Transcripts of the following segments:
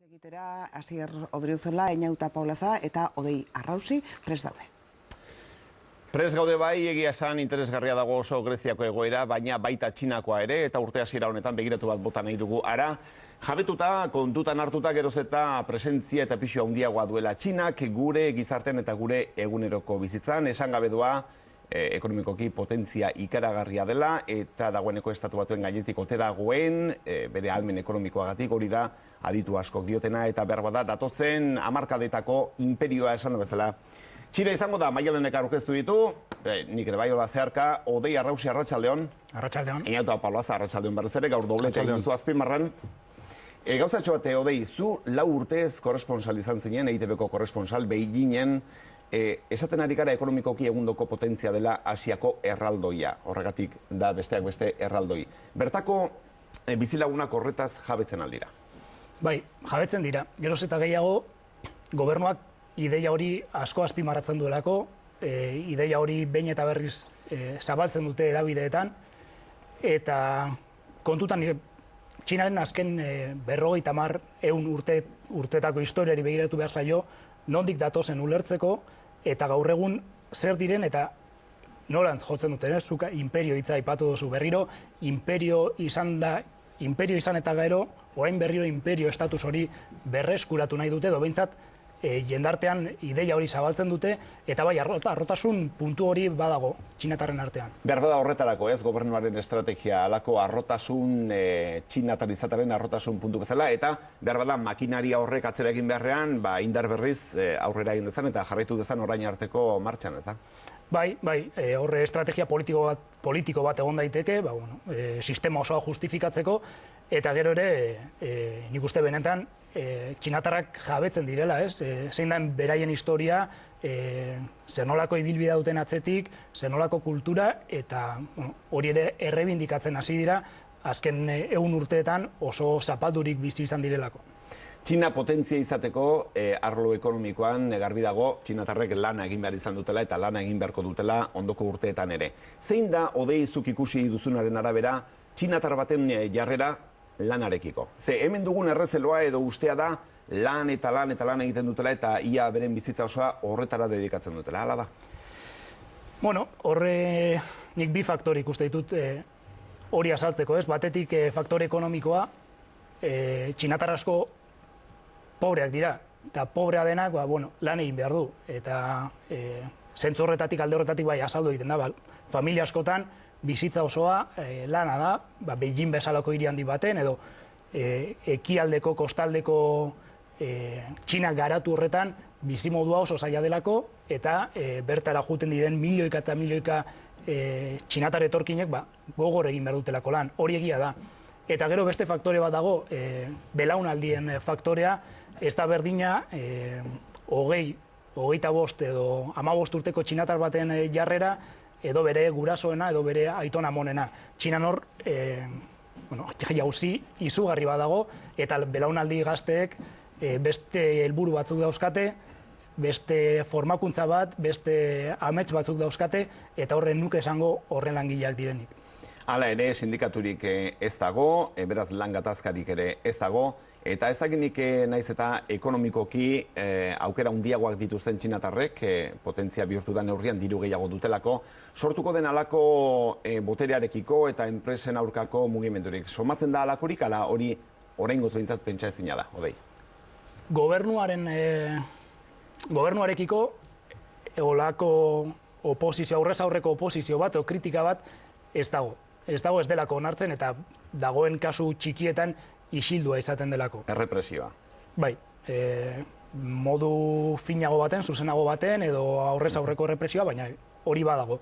Egitera, Asier Odriozola, Eñauta Paulaza eta Odei Arrausi prest daude. Prest gaude bai, egia esan interesgarria dago oso Greziako egoera, baina baita Txinakoa ere, eta urte hasiera honetan begiratu bat bota nahi dugu ara. Jabetuta, kontutan hartuta geroz eta presentzia eta pixua handiagoa duela Txinak, gure gizartean eta gure eguneroko bizitzan, esan gabe doa, ekonomikoki potentzia ikaragarria dela, eta dagoeneko estatu batuen gainetik ote dagoen, bere ahalmen ekonomikoagatik hori da, aditu askok diotena, eta behar bada datozen hamarkadetako imperioa esan da bezala. Txira izango da, Maialenek aurkeztu ditu, nik ere bai hola zeharka, Odei Arrausi arratsaldeon. Arratsaldeon. Eñauta Paulaza arratsaldeon berriz ere, gaur doblete egin duzu azpimarran. Gauzatxo bate, Odei, zu 4 urtez korresponsal izan zinen, EITB-ko korresponsal, Beijingen, esaten ari gara ekonomikoki egundoko potentzia dela Asiako erraldoia, horregatik da besteak beste erraldoi. Bertako bizilagunak horretaz jabetzen aldira? Bai, jabetzen dira. Geroz eta gehiago, gobernuak ideia hori asko azpimarratzen duelako, ideia hori behin eta berriz zabaltzen dute hedabideetan, eta kontutan Txinaren azken 50 urtetako historiari begiratu behar zaio, nondik datozen ulertzeko, eta gaur egun zer diren eta norantz jotzen duten, zuka imperio hitza aipatu duzu berriro, imperio izan eta gero, orain berriro imperio estatus hori berreskuratu nahi dute, behintzat jendartean ideia hori zabaltzen dute, eta bai, arrotasun puntu hori badago txinatarren artean. Behar bada horretarako ez, gobernuaren estrategia alako arrotasun, txinatar izataren arrotasun puntu bezala, eta behar bada makinaria horrek atzera egin beharrean, indar berriz aurrera egin dezan, eta jarraitu dezan orain arteko martxan, ez da? Bai, horre estrategia politiko bat egon daiteke, sistema osoa justifikatzeko, eta gero ere, nik uste benetan, txinatarrak jabetzen direla, ez? Zein da beraien historia, zenolako ibilbidea duten atzetik, zenolako kultura, eta hori ere errebindikatzen hasi dira, azken 100 urteetan oso zapaldurik bizi izan direlako. Txina potentzia izateko arlo ekonomikoan garbi dago txinatarrek lana egin behar izan dutela eta lana egin beharko dutela ondoko urteetan ere. Zein da Odei zuk ikusi duzunaren arabera txinatar baten jarrera lanarekiko? Ze hemen dugun errezeloa edo ustea da lan egiten dutela eta ia beren bizitza osoa horretara dedikatzen dutela, hala da? Bueno, horre nik bi faktore ikuste ditut hori azaltzeko, ez? Batetik faktore ekonomikoa, txinatar asko pobreak dira, eta pobrea denak lan egin behar du, eta zentzu horretatik, alde horretatik azaldu egiten da, familia askotan bizitza osoa lana da, Beijing bezalako hiri handi baten, edo ekialdeko, kostaldeko Txinak garatu horretan bizimodua oso zaila delako, eta bertara juten diren milioika eta milioika txinatar etorkinek gogor egin behar dutelako lan, hori egia da. Eta gero beste faktore bat dago, belaunaldien faktorea, ez da berdina, 25 edo 15 urteko txinatar baten jarrera, edo bere gurasoena, edo bere aitona monena. Txinan hor, jauzi izugarri bat dago, eta belaunaldi gazteek beste helburu batzuk dauzkate, beste formakuntza bat, beste amets batzuk dauzkate, eta horren nuke esango horren langileak direnik. Hala ere, sindikaturik ez dago, beraz lan gatazkarik ere ez dago, eta ez dakinik naiz eta ekonomikoki aukera handiagoak dituzten txinatarrek, potentzia bihurtu da neurrian diru gehiago dutelako, sortuko den alako boterearekiko eta enpresen aurkako mugimendurik. Somatzen da alakorik, ala hori oraingoz behintzat pentsa ezina da, Odei? Gobernuarekiko olako oposizio, aurrez aurreko oposizio bat, o kritika bat, ez dago. Ez dago ez delako onartzen eta dagoen kasu txikietan isildua izaten delako. Errepresioa. Bai, modu finago baten, zuzenago baten, edo aurrez aurreko errepresioa, baina hori badago.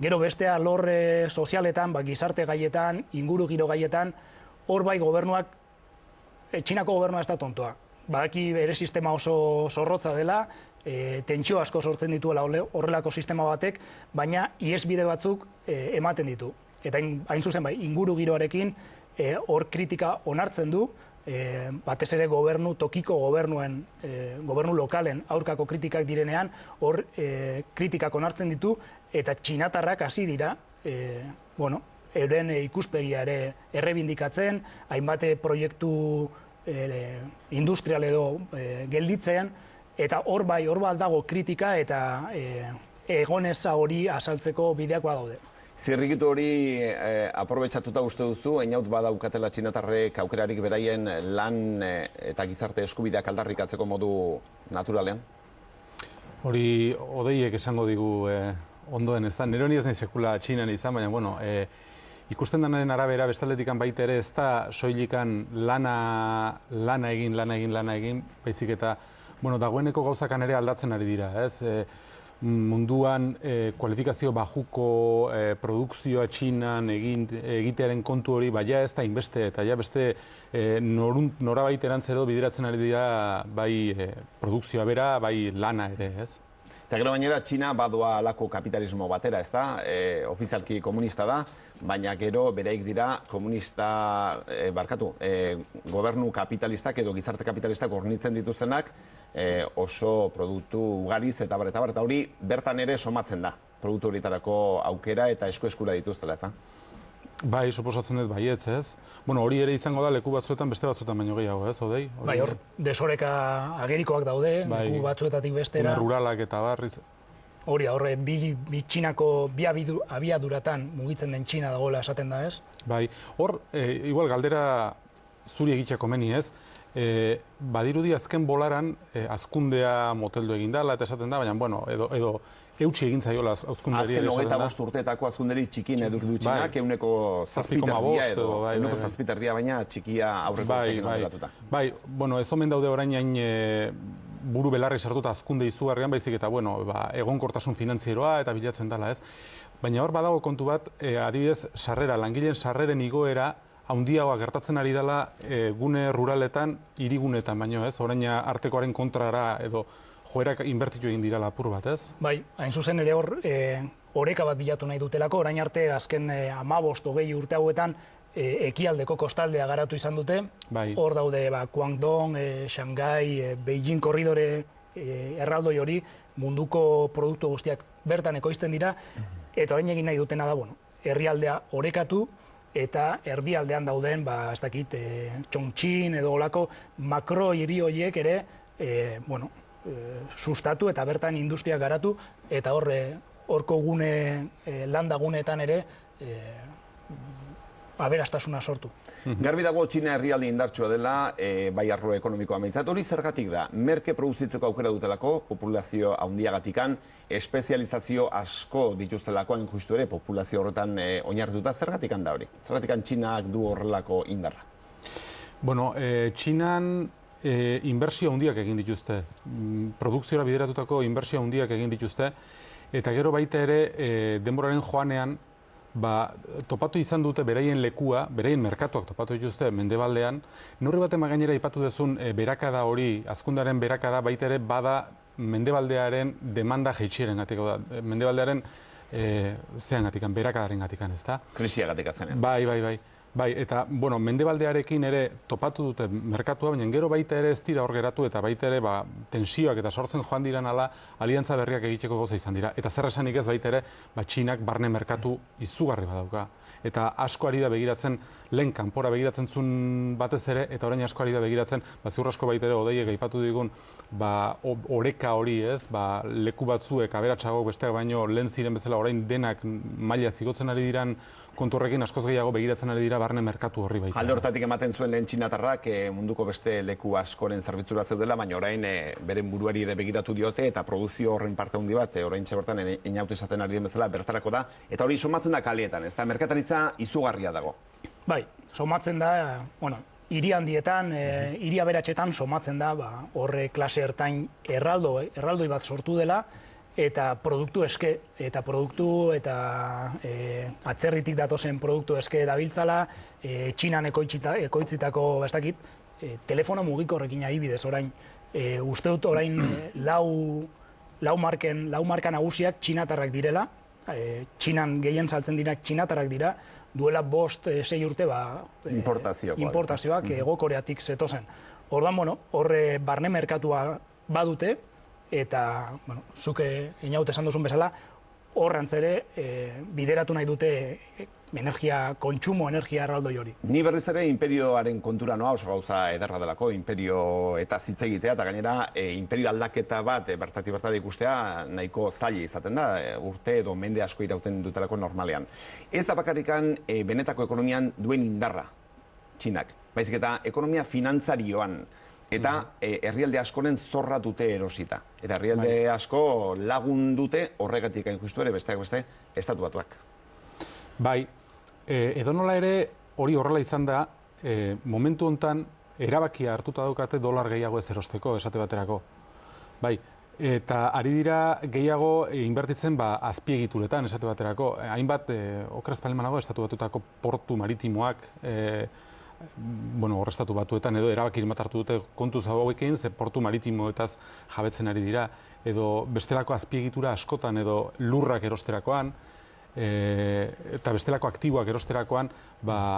Gero beste alor sozialetan, gizarte gaietan, inguru giro gaietan, hor bai gobernuak, Txinako gobernua ez da tontoa. Badaki bere sistema oso zorrotza dela, tentsio asko sortzen dituela horrelako sistema batek, baina ihesbide batzuk ematen ditu. Eta hain zuzen inguru giroarekin hor kritika onartzen du, batez ere tokiko gobernu lokalen aurkako kritikak direnean, hor kritikak onartzen ditu, eta txinatarrak hasi dira, euren ikuspegia ere errebindikatzen, hainbat proiektu industrial edo gelditzean, eta hor dago kritika eta egoneza hori asaltzeko bideak badaude. Zirrikitu hori aprobetxatuta uste duzu, einaut badaukatela txinatarrek aukerarik beraien lan eta gizarte eskubideak aldarrikatzeko modu naturalean? Hori odeiek esango digu ondoen, ez da, nire honi ez nahi sekula Txinan izan, baina, bueno, ikusten denaren arabera, bestaldetik baita ere, ez da soilikan lana egin, baizik eta, bueno, dagoeneko gauzakan ere aldatzen ari dira, ez? Munduan kualifikazio bajuko produkzioa Txinan egitearen kontu hori, ja ez da inbeste, eta ja beste norabait erantzero bideratzen ari dira bai produkzioa bera, bai lana ere, ez? Eta gero gainera, Txina badoa alako kapitalismo batera, ez da? Ofizialki komunista da, baina gero bereik dira komunista, gobernu kapitalistak edo gizarte kapitalistak hornitzen dituztenak oso produktu ugariz eta bar, eta hori bertan ere somatzen da, produktu horietarako aukera eta esku-eskura dituztela, ez da? Bai, suposatzen dut baietz, ez? Bueno, hori ere izango da leku batzuetan beste batzuetan baino gehiago, ez, Odei? Bai, hor, desoreka agerikoak daude, leku batzuetatik bestera. Ruralak eta barriz. Hori da, horre, bi Txinako, bi abiaduratan mugitzen den Txina dagoela esaten da, ez? Bai, hor, igual galdera zuri egiteko meni, ez? Badirudi azken bolaran azkundea moteldu egin dela, eta esaten da, baina, bueno, edo eutxi egin zaiola azkunderi. Azken 25 urteetako azkunderi txikin eduk du Txinak, euneko zazpiterdia edo, euneko zazpiterdia, baina txikia aurreko urtekin ondelatuta. Bai, bueno, ez omen daude orain hain buru belarri sartuta azkunde izugarrian, baizik eta, bueno, egonkortasun finantzieroa eta bilatzen dela, ez? Baina hor badago kontu bat, adibidez, langileen sarreren igoera, haundiagoa gertatzen ari dela gune ruraletan, hirigunetan baino, ez? Orain artekoaren kontrara edo joerak inbertitu egin dira lapur bat, ez? Bai, hain zuzen ere hor, oreka bat bilatu nahi dutelako, orain arte azken 15-20 urte hauetan ekialdeko kostaldea garatu izan dute. Bai. Hor daude Guangdong, Shanghai, Beijing korridore erraldoi hori, munduko produktu guztiak bertan ekoizten dira, eta orain egin nahi dutena da, bueno, herrialdea orekatu, eta erdialdean dauden, ez dakit, Chongqing edo olako makro hiri horiek ere, bueno, sustatu eta bertan industria garatu, eta horko gune, landa guneetan ere, aberastasuna sortu. Garbi dago Txina herrialde indartsua dela, bai arlo ekonomikoa meintzat, hori zergatik da, merke produzitzeko aukera dutelako, populazio handiagatikan, espezializazio asko dituztelako, hain justu ere, populazio horretan oinarrituta, zergatik da hori? Zergatik Txinak du horrelako indarra? Bueno, Txinan inbertsio handiak egin dituzte, produkziora bideratutako inbertsio handiak egin dituzte, eta gero baita ere denboraren joanean, topatu izan dute beraien lekua, beraien merkatuak topatu dituzte mendebaldean, neurri baten gainera ipatu dezun berakada hori, hazkundearen berakada baita ere bada mendebaldearen demanda jeitxieren gatiko da, mendebaldearen zean gatikan, berakadaren gatikan, ez da? Krisiagatik azkenean. Bai, eta, bueno, mendebaldearekin ere topatu dute merkatua, baina gero baita ere ez dira hor geratu, eta baita ere tensioak eta sortzen joan diran ala aliantza berriak egiteko goza izan dira. Eta zer esanik ez baita ere, Txinak barne merkatu izugarri badauka. Eta asko ari da begiratzen, lehen kanpora begiratzen zuen batez ere, eta orain asko ari da begiratzen, ziur asko baita ere odeiek aipatu digun, oreka hori ez, leku batzuek aberatsago besteak baino lehen ziren bezala orain denak maila zigotzen ari diran konturrekin askoz gehiago begiratzen ari dira barne merkatu horri baita. Alde hortatik ematen zuen lehen txinatarrak munduko beste leku askoren zerbitzura zeudela, baina orain beren buruari ere begiratu diote eta produzio horren parte handi bat, orain bertan inautu izaten ari den bezala bertarako da, eta hori somatzen da kaleetan, ez da, merkataritza izugarria dago. Bai, somatzen da, bueno, hiri handietan, hiri aberatsetan somatzen da, horre klase ertain erraldoi bat sortu dela, eta produktu eske, eta atzerritik datozen produktu eske dabiltzala, Txinan ekoitzitako, ez dakit, telefono mugikorrekin adibidez orain, uste dut orain lau marka nagusiak txinatarrak direla, Txinan gehien saltzen dirak txinatarrak dira, duela 5-6 urte importazioak Hego-Koreatik zetozen. Orduan, bueno, horre barne merkatua badute, eta, bueno, zuke inaut esan duzun bezala, horrantz ere bideratu nahi dute energia kontsumo, energia erraldoi hori. Ni berriz ere imperioaren kontura noa, oso gauza ederra delako, imperio eta hitz egitea, eta gainera imperio aldaketa bat bertatik bertara ikustea nahiko zaila izaten da, urte edo mende asko irauten dutelako normalean. Ez da bakarrikan benetako ekonomian duen indarra, Txinak, baizik eta ekonomia finantzarioan, eta herrialde askoren zorra dute erosita. Eta herrialde asko lagun dute horregatik hain justu ere besteak beste Estatu Batuak. Bai, edonola ere hori horrela izan da, momentu hontan erabakia hartuta daukate dolar gehiago ez erosteko, esate baterako. Bai, eta ari dira gehiago inbertitzen azpiegituretan, esate baterako. Hainbat, okeraz palemanago, Estatu Batutako portu maritimoak, Estatu Batuetan edo erabaki bat hartu dute kontuz hauekin, ze portu maritimoetaz jabetzen ari dira, edo bestelako azpiegitura askotan edo lurrak erosterakoan, eta bestelako aktiboak erosterakoan,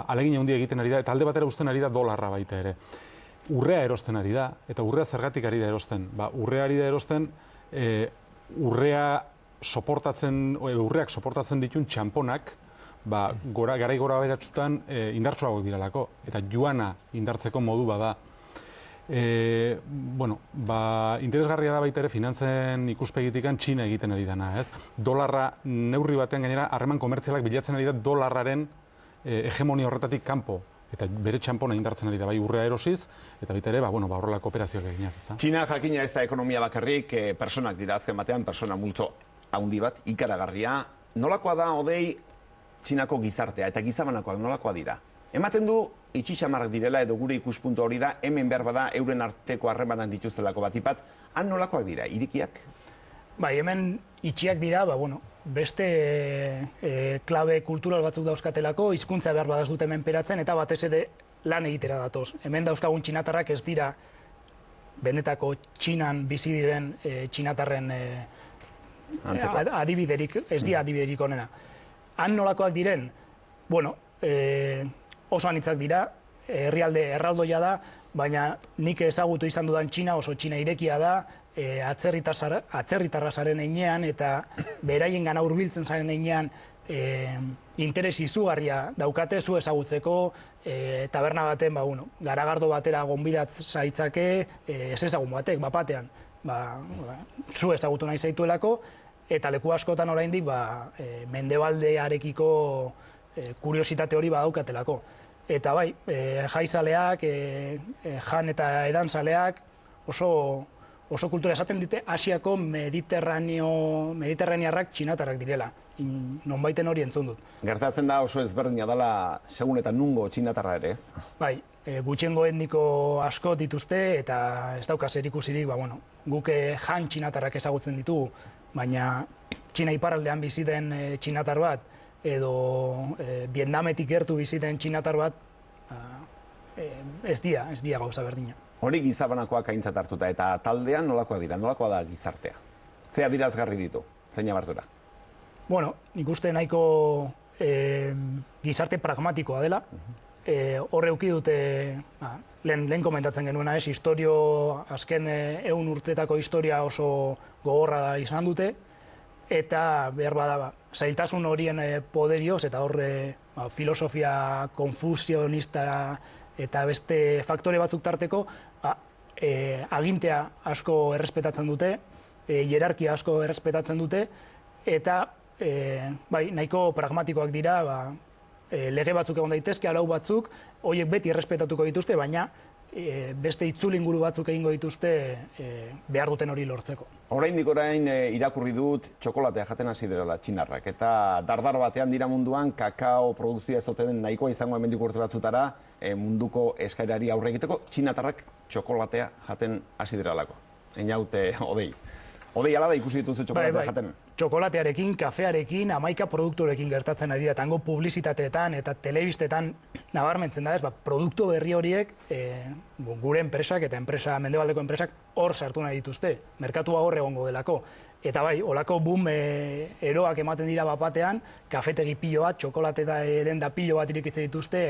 alegin handia egiten ari da, eta alde batera uzten ari da dolarra baita ere. Urrea erosten ari da, eta urrea zergatik ari da erosten. Urrea ari da erosten, urreak soportatzen ditun txamponak, garai gora beratsutan indartsuagoak diralako, eta joana indartzeko modu bada. Interesgarria da baita ere finantzen ikuspegitikan Txina egiten ari dana, ez? Dolarra neurri batean gainera harreman komertzialak bilatzen ari da dolarraren hegemonia horretatik kanpo, eta bere txampona indartzen ari da, bai urrea erosiz, eta baita ere, horrelako operazioak eginaz, ezta? Txina jakina ez da ekonomia bakarrik, personak dira azken batean, persona multzo handi bat, ikaragarria. Nolakoa da, Odei, Txinako gizartea, eta gizabanakoak nolakoa dira? Ematen du, itxixamarrak direla edo gure ikuspuntu hori da, hemen behar bada euren arteko harremanak dituztelako batipat, han nolakoak dira, irikiak? Bai, hemen itxiak dira, beste klabe kultural batzuk dauzkatelako, hizkuntza behar badaz dute menperatzen, eta batez ere lan egitera datoz. Hemen dauzkagun txinatarrak ez dira benetako Txinan bizi diren txinatarren adibiderik, ez dira adibiderik onena. Han nolakoak diren, oso anitzak dira, herrialde erraldoia da, baina nik ezagutu izan dudan Txina oso Txina irekia da, atzerritarra zaren einean eta beraien gana hurbiltzen zaren einean interes izugarria daukate zu ezagutzeko, taberna baten, garagardo batera gonbidatz zaitzake, ez ezagun batek, bapatean, zu ezagutu nahi zaituelako, eta leku askotan oraindik mendebaldearekiko kuriositate hori badaukatelako. Eta bai, jaizaleak, jan eta edanzaleak oso kultura esaten dite Asiako mediterranearrak txinatarrak direla. Nonbaiten hori entzun dut. Gertatzen da oso ezberdina dela segun eta nungo txinatarra ere, ez? Bai, gutxiengo etniko asko dituzte eta ez dauka zerikusirik, guk jan txinatarrak ezagutzen ditugu, baina Txina iparraldean bizi den txinatar bat, edo Vietnametik gertu bizi den txinatar bat, ez dia gauza berdina. Hori gizabanakoak aintzat hartuta, eta taldean nolakoa dira, nolakoa da gizartea? Ze adirazgarri ditu, zein abartura? Nik uste nahiko gizarte pragmatikoa dela. Horre euki dute, lehen komentatzen genuena ez, azken 100 urtetako historia oso gogorra izan dute, eta behar bada, zailtasun horien poderioz, eta horre filosofia konfusionista eta beste faktore batzuk tarteko, agintea asko errespetatzen dute, hierarkia asko errespetatzen dute, eta nahiko pragmatikoak dira, lege batzuk egon daitezke, arau batzuk, horiek beti errespetatuko dituzte, baina beste itzulinguru batzuk egingo dituzte behar duten hori lortzeko. Oraindik orain irakurri dut txokolatea jaten hasi direla txinarrak, eta dardar batean dira munduan kakao produkzioa ez duten nahikoa izango hemendik urte batzutara munduko eskaerari aurre egiteko, txinatarrak txokolatea jaten hasi direlako. Einaute, Odei. Odei, ala da ikusi dituzu txokolatea jaten? Txokolatearekin, kafearekin, hamaika produkturekin gertatzen ari da, tango publizitateetan eta telebistetan nabarmentzen da ez, produktu berri horiek gure enpresak eta mendebaldeko enpresak hor sartu nahi dituzte, merkatua hor egongo delako. Eta bai, olako boom eroak ematen dira bapatean, kafetegi pilo bat, txokolate da denda pilo bat irekitzen dituzte,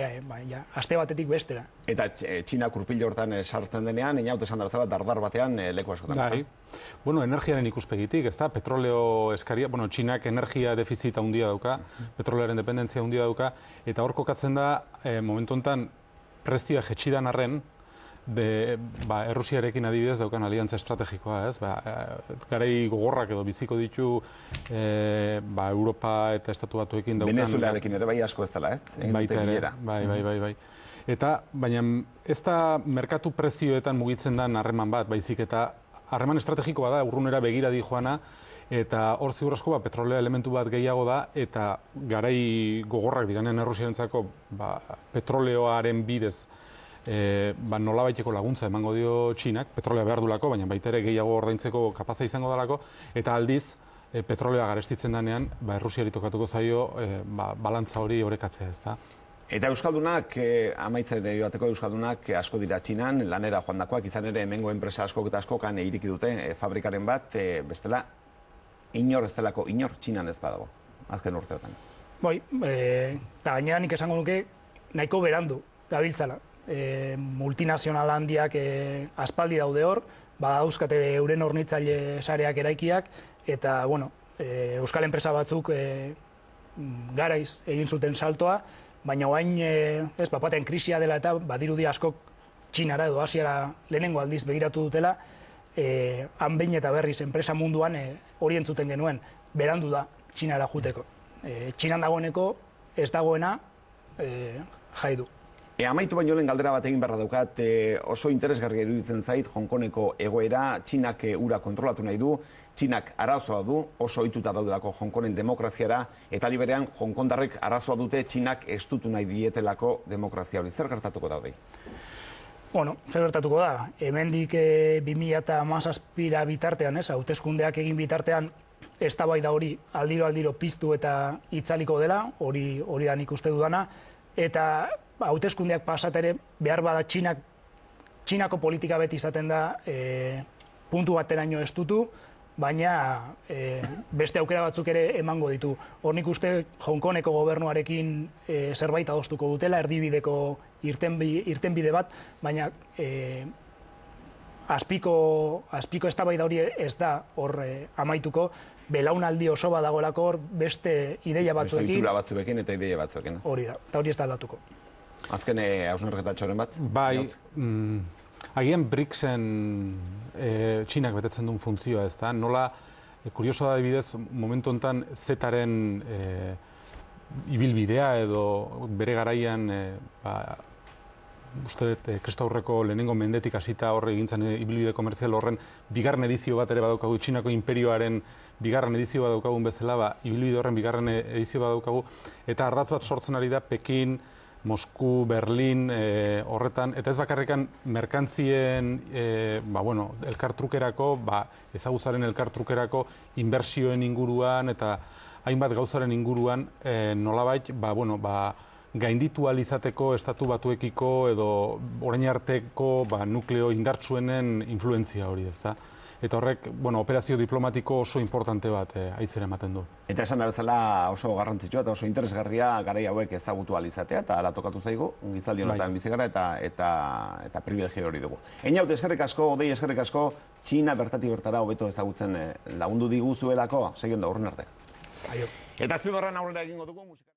aste batetik bestera. Eta Txina kurpilo hortan sartzen denean, inaut esan darzela dardar batean leku askotan. Bai. Bueno, energiaren ikuspegitik, ez da, petroleo eskaria, bueno, Txinak energia defizita handia dauka, petrolearen dependentzia handia dauka, eta hor kokatzen da, momentu honetan, prezioa jetxidan arren, Errusiarekin adibidez daukan aliantza estrategikoa, ez? Garai gogorrak edo biziko ditu Europa eta Estatu Batuekin daukan... Venezuelarekin ere bai asko ez dela, ez? Baita ere, bai. Eta, baina ez da merkatu prezioetan mugitzen den harreman bat, baizik eta harreman estrategikoa da, urrunera begira di joana, eta hor ziur asko petrolea elementu bat gehiago da, eta garai gogorrak diranen Errusiarentzako petroleoaren bidez nolabaiteko laguntza emango dio Txinak, petrolea behar dulako, baina baita ere gehiago ordaintzeko kapaza izango dalako, eta aldiz, petrolea garestitzen denean, Errusiari tokatuko zaio balantza hori orekatzea, ez da. Eta Euskaldunak, amaitzen joateko Euskaldunak asko dira Txinan, lanera joandakoak, izan ere hemengo enpresa askok eta askokan iriki dute fabrikaren bat, bestela, inor ez delako, inor Txinan ez badago, azken urteotan. Bai, eta gainera nik esango nuke nahiko berandu gabiltzala. Multinazional handiak aspaldi daude hor, badauzkate euren hornitzaile sareak eraikiak, eta, bueno, euskal enpresa batzuk garaiz egin zuten saltoa, baina oain, bapatean krisia dela eta badirudi askok Txinara edo Asiara lehenengo aldiz begiratu dutela, han behin eta berriz enpresa munduan hori entzuten genuen, berandu da Txinara juteko. Txinan dagoeneko ez dagoena jaidu. Amaitu baino lehen galdera bat egin beharra daukat, oso interesgarria iruditzen zait Hongkoneko egoera, Txinak ura kontrolatu nahi du, Txinak arazoa du, oso ohituta daudelako Hongkonen demokraziara, eta liberean Hongkondarrek arazoa dute Txinak estutu nahi dietelako demokrazia hori. Zer gertatuko da hori? Bueno, zer gertatuko da, hemendik 2017 bitartean, hauteskundeak egin bitartean, eztabaida hori aldiro piztu eta itzaliko dela, hori da nik uste dudana, eta hauteskundeak pasatere behar bada Txinako politika beti izaten da puntu bateraino estutu, baina beste aukera batzuk ere emango ditu. Hor nik uste Hongkoneko gobernuarekin zerbait adostuko dutela, erdibideko irtenbide bat, baina azpiko eztabaida hori ez da hor amaituko, belaunaldi oso bat dagoelako hor beste ideia batzuekin. Beste ohitura batzuekin eta ideia batzuekin. Hori da, eta hori ez da aldatuko. Azken hausnarketatxoren bat? Bai, agian BRICSen Txinak betetzen duen funtzioa, ez da? Nola, kurioso da adibidez, momentu honetan Zetaren ibilbidea edo bere garaian, uste dut, kristaurreko lehenengo mendetik hasita horre egintzen ibilbide komertzial horren bigarren edizio bat ere badaukagu, Txinako imperioaren bigarren edizio bat daukagun bezala, ibilbide horren bigarren edizio bat daukagu, eta ardatz bat sortzen ari da Pekin, Mosku, Berlin, horretan, eta ez bakarrikan merkantzien elkartrukerako, ezagutzaren elkartrukerako, inbertsioen inguruan eta hainbat gauzaren inguruan nolabait, gainditu alizateko estatu batuekiko edo orain arteko nukleo indartsuenen influentzia hori, ez da? Eta horrek, operazio diplomatiko oso importante bat aitzera ematen du. Eta esan da bezala oso garrantzitsua eta oso interesgarria garai hauek ezagutu alizatea, eta ala tokatu zaigu, gizaldi honetan bizigara eta privilegio hori dugu. Einaut, eskerrik asko, Odei eskerrik asko, Txina bertatik bertara hobeto ezagutzen lagundu diguzuelako, segion da, urren arte. Aio. Eta azpimarran aurrera egingo dugu musika.